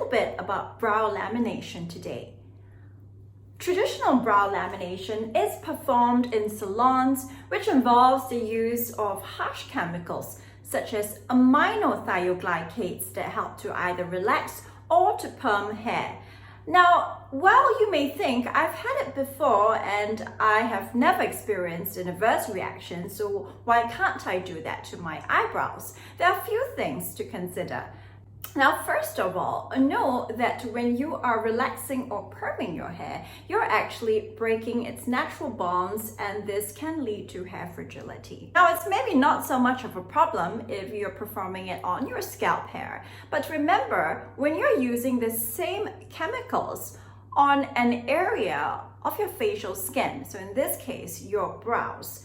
little bit about brow lamination today. Traditional brow lamination is performed in salons, which involves the use of harsh chemicals such as aminothioglycates that help to either relax or to perm hair. Now, while you may think I've had it before and I have never experienced an adverse reaction, so why can't I do that to my eyebrows? There are a few things to consider. Now, first of all, know that when you are relaxing or perming your hair, you're actually breaking its natural bonds, and this can lead to hair fragility. Now, it's maybe not so much of a problem if you're performing it on your scalp hair, but remember, when you're using the same chemicals on an area of your facial skin, so in this case, your brows,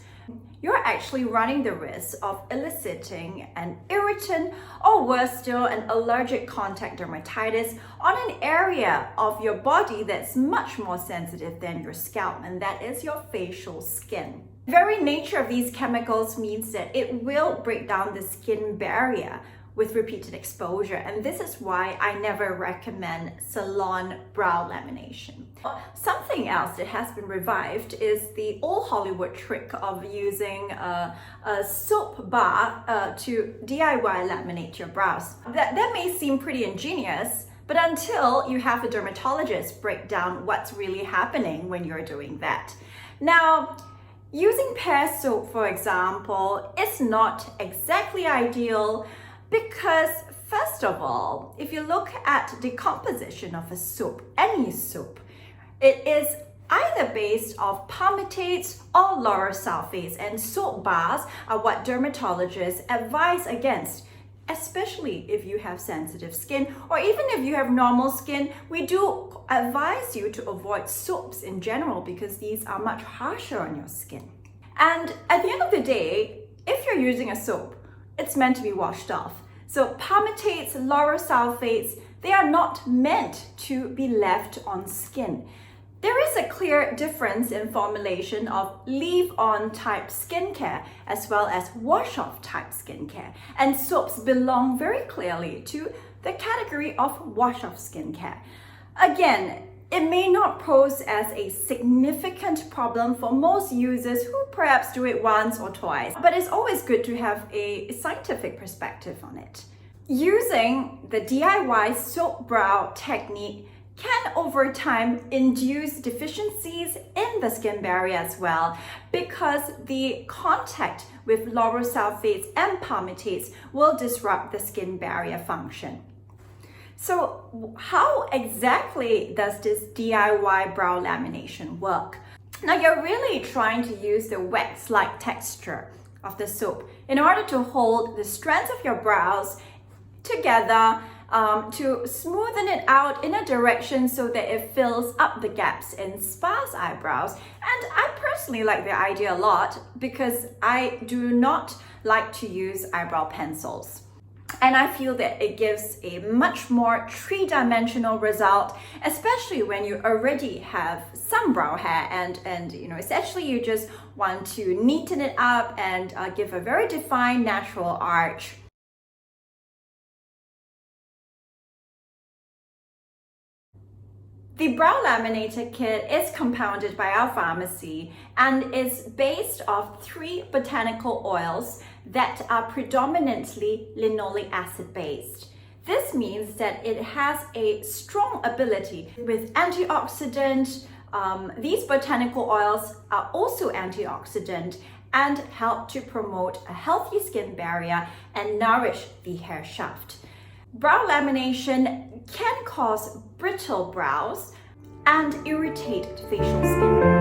you're actually running the risk of eliciting an irritant or worse still, an allergic contact dermatitis on an area of your body that's much more sensitive than your scalp, and that is your facial skin. The very nature of these chemicals means that it will break down the skin barrier with repeated exposure, and this is why I never recommend salon brow lamination. Something else that has been revived is the old Hollywood trick of using a soap bar to DIY laminate your brows. That may seem pretty ingenious, but until you have a dermatologist break down what's really happening when you're doing that. Now, using pear soap, for example, is not exactly ideal because, first of all, if you look at the composition of a soap, any soap, it is either based off palmitates or laureth sulfates, and soap bars are what dermatologists advise against, especially if you have sensitive skin, or even if you have normal skin. We do advise you to avoid soaps in general because these are much harsher on your skin. And at the end of the day, if you're using a soap, it's meant to be washed off. So palmitates, laureth sulfates, they are not meant to be left on skin. There is a clear difference in formulation of leave-on type skincare as well as wash-off type skincare, and soaps belong very clearly to the category of wash-off skincare. Again, it may not pose as a significant problem for most users who perhaps do it once or twice, but it's always good to have a scientific perspective on it. Using the DIY soap brow technique can over time induce deficiencies in the skin barrier as well, because the contact with laureth sulfates and palmitates will disrupt the skin barrier function. So how exactly does this DIY brow lamination work? Now, you're really trying to use the wax-like texture of the soap in order to hold the strands of your brows together, to smoothen it out in a direction so that it fills up the gaps in sparse eyebrows. And I personally like the idea a lot because I do not like to use eyebrow pencils. And I feel that it gives a much more three-dimensional result, especially when you already have some brow hair and essentially you just want to neaten it up and give a very defined natural arch. The brow laminator kit is compounded by our pharmacy and is based off 3 botanical oils that are predominantly linoleic acid based. This means that it has a strong ability with antioxidant. These botanical oils are also antioxidant and help to promote a healthy skin barrier and nourish the hair shaft. Brow lamination can cause brittle brows and irritate facial skin.